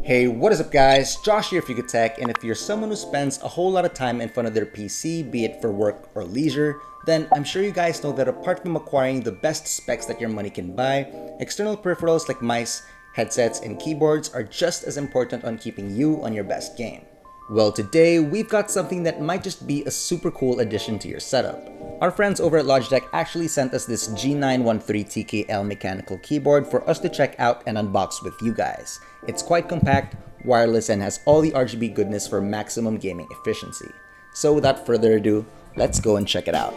Hey, what is up guys? Josh here for Yugatech, and if you're someone who spends a whole lot of time in front of their PC, be it for work or leisure, then I'm sure you guys know that apart from acquiring the best specs that your money can buy, external peripherals like mice, headsets, and keyboards are just as important on keeping you on your best game. Well, today we've got something that might just be a super cool addition to your setup. Our friends over at Logitech actually sent us this G913 TKL mechanical keyboard for us to check out and unbox with you guys. It's quite compact, wireless, and has all the RGB goodness for maximum gaming efficiency. So without further ado, let's go and check it out.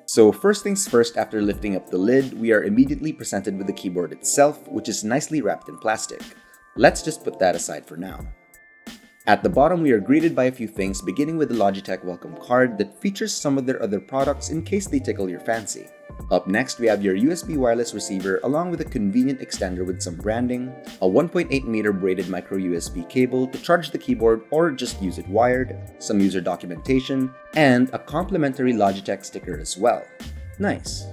So first things first, after lifting up the lid, we are immediately presented with the keyboard itself, which is nicely wrapped in plastic. Let's just put that aside for now. At the bottom, we are greeted by a few things, beginning with the Logitech welcome card that features some of their other products in case they tickle your fancy. Up next, we have your USB wireless receiver along with a convenient extender with some branding, a 1.8-meter braided micro USB cable to charge the keyboard or just use it wired, some user documentation, and a complimentary Logitech sticker as well. Nice.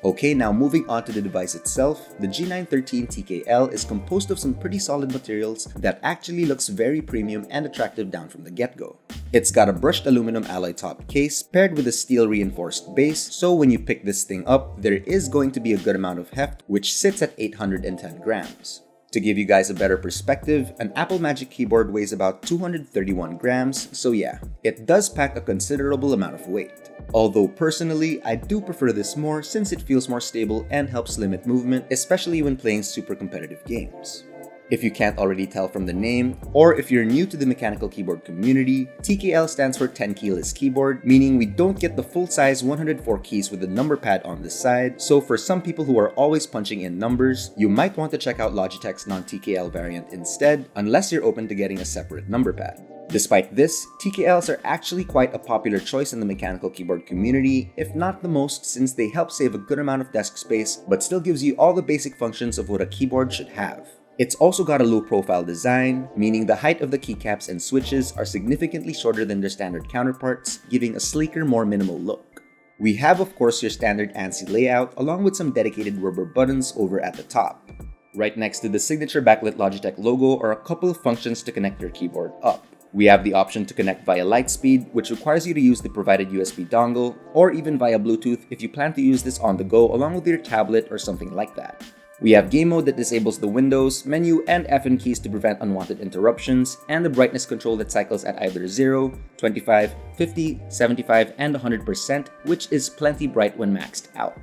Okay, now moving on to the device itself, the G913 TKL is composed of some pretty solid materials that actually looks very premium and attractive down from the get-go. It's got a brushed aluminum alloy top case paired with a steel reinforced base, so when you pick this thing up, there is going to be a good amount of heft, which sits at 810 grams. To give you guys a better perspective, an Apple Magic keyboard weighs about 231 grams, so yeah, it does pack a considerable amount of weight. Although personally, I do prefer this more since it feels more stable and helps limit movement, especially when playing super competitive games. If you can't already tell from the name, or if you're new to the mechanical keyboard community, TKL stands for 10 keyless keyboard, meaning we don't get the full-size 104 keys with the number pad on the side, so for some people who are always punching in numbers, you might want to check out Logitech's non-TKL variant instead, unless you're open to getting a separate number pad. Despite this, TKLs are actually quite a popular choice in the mechanical keyboard community, if not the most, since they help save a good amount of desk space, but still gives you all the basic functions of what a keyboard should have. It's also got a low-profile design, meaning the height of the keycaps and switches are significantly shorter than their standard counterparts, giving a sleeker, more minimal look. We have, of course, your standard ANSI layout, along with some dedicated rubber buttons over at the top. Right next to the signature backlit Logitech logo are a couple of functions to connect your keyboard up. We have the option to connect via Lightspeed, which requires you to use the provided USB dongle, or even via Bluetooth if you plan to use this on the go along with your tablet or something like that. We have game mode that disables the Windows, menu, and FN keys to prevent unwanted interruptions, and the brightness control that cycles at either 0, 25, 50, 75, and 100%, which is plenty bright when maxed out.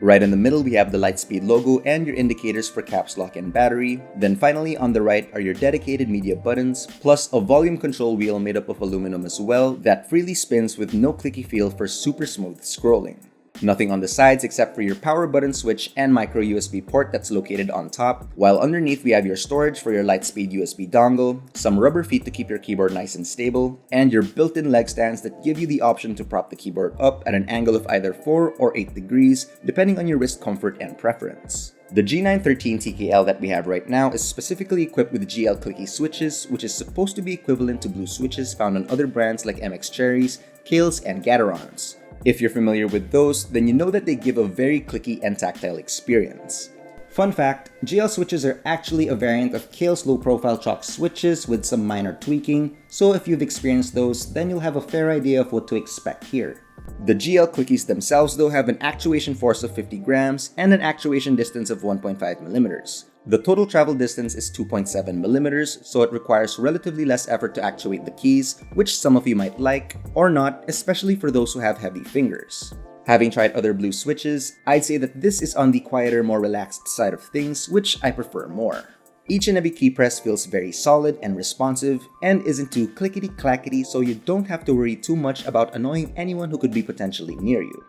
Right in the middle, we have the Lightspeed logo and your indicators for caps lock and battery. Then finally, on the right are your dedicated media buttons, plus a volume control wheel made up of aluminum as well that freely spins with no clicky feel for super smooth scrolling. Nothing on the sides except for your power button switch and micro USB port that's located on top, while underneath we have your storage for your Lightspeed USB dongle, some rubber feet to keep your keyboard nice and stable, and your built-in leg stands that give you the option to prop the keyboard up at an angle of either 4 or 8 degrees, depending on your wrist comfort and preference. The G913 TKL that we have right now is specifically equipped with GL clicky switches, which is supposed to be equivalent to blue switches found on other brands like MX Cherries, Kales, and Gaterons. If you're familiar with those, then you know that they give a very clicky and tactile experience. Fun fact, GL switches are actually a variant of Kale's low-profile chalk switches with some minor tweaking, so if you've experienced those, then you'll have a fair idea of what to expect here. The GL clickies themselves though have an actuation force of 50 grams and an actuation distance of 1.5 millimeters. The total travel distance is 2.7 millimeters, so it requires relatively less effort to actuate the keys, which some of you might like, or not, especially for those who have heavy fingers. Having tried other blue switches, I'd say that this is on the quieter, more relaxed side of things, which I prefer more. Each and every key press feels very solid and responsive, and isn't too clickety-clackety, so you don't have to worry too much about annoying anyone who could be potentially near you.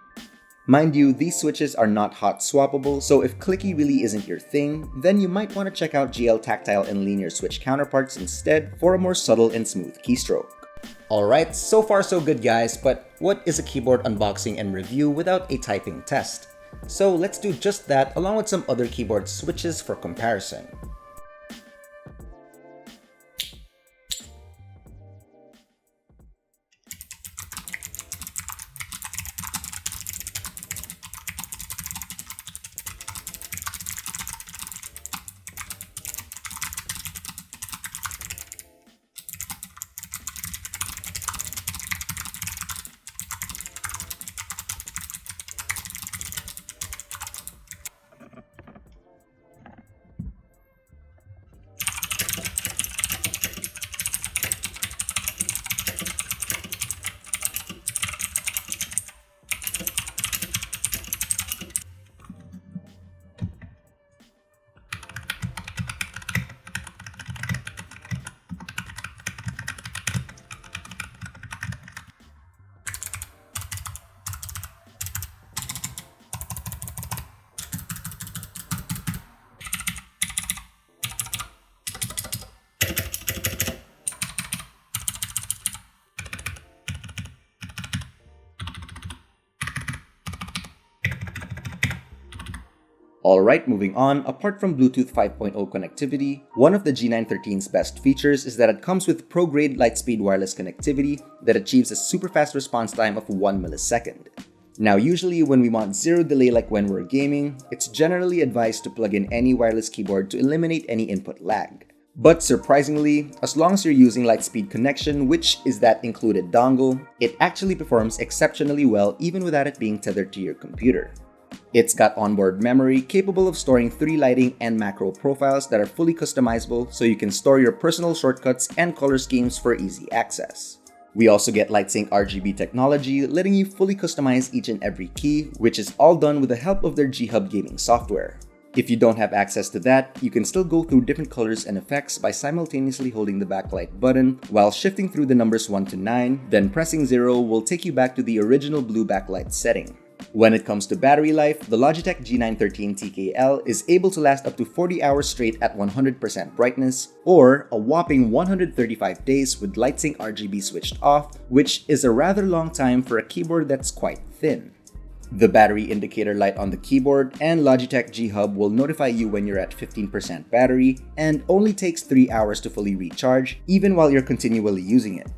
Mind you, these switches are not hot swappable, so if clicky really isn't your thing, then you might want to check out GL tactile and linear switch counterparts instead for a more subtle and smooth keystroke. Alright, so far so good guys, but what is a keyboard unboxing and review without a typing test? So let's do just that along with some other keyboard switches for comparison. Alright, moving on, apart from Bluetooth 5.0 connectivity, one of the G913's best features is that it comes with pro-grade Lightspeed wireless connectivity that achieves a super fast response time of 1 millisecond. Now usually when we want zero delay like when we're gaming, it's generally advised to plug in any wireless keyboard to eliminate any input lag. But surprisingly, as long as you're using Lightspeed connection, which is that included dongle, it actually performs exceptionally well even without it being tethered to your computer. It's got onboard memory capable of storing 3 lighting and macro profiles that are fully customizable so you can store your personal shortcuts and color schemes for easy access. We also get LightSync RGB technology, letting you fully customize each and every key, which is all done with the help of their G-Hub gaming software. If you don't have access to that, you can still go through different colors and effects by simultaneously holding the backlight button while shifting through the numbers 1 to 9, then pressing 0 will take you back to the original blue backlight setting. When it comes to battery life, the Logitech G913 TKL is able to last up to 40 hours straight at 100% brightness, or a whopping 135 days with LightSync RGB switched off, which is a rather long time for a keyboard that's quite thin. The battery indicator light on the keyboard and Logitech G-Hub will notify you when you're at 15% battery and only takes 3 hours to fully recharge, even while you're continually using it.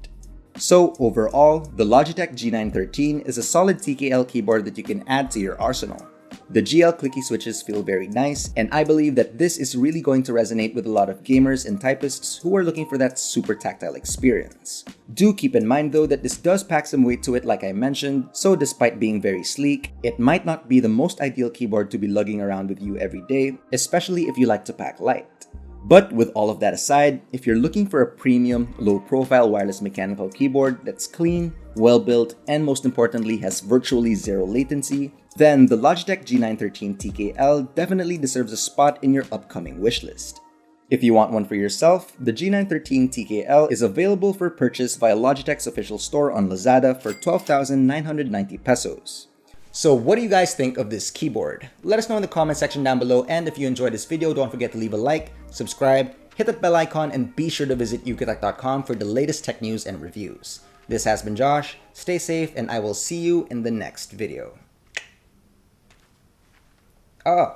So overall, the Logitech G913 is a solid TKL keyboard that you can add to your arsenal. The GL clicky switches feel very nice, and I believe that this is really going to resonate with a lot of gamers and typists who are looking for that super tactile experience. Do keep in mind though that this does pack some weight to it like I mentioned, so despite being very sleek, it might not be the most ideal keyboard to be lugging around with you every day, especially if you like to pack light. But with all of that aside, if you're looking for a premium, low-profile wireless mechanical keyboard that's clean, well-built, and most importantly has virtually zero latency, then the Logitech G913 TKL definitely deserves a spot in your upcoming wishlist. If you want one for yourself, the G913 TKL is available for purchase via Logitech's official store on Lazada for 12,990 pesos. So what do you guys think of this keyboard? Let us know in the comment section down below, and if you enjoyed this video, don't forget to leave a like, subscribe, hit that bell icon, and be sure to visit yugatech.com for the latest tech news and reviews. This has been Josh, stay safe, and I will see you in the next video. Yeah.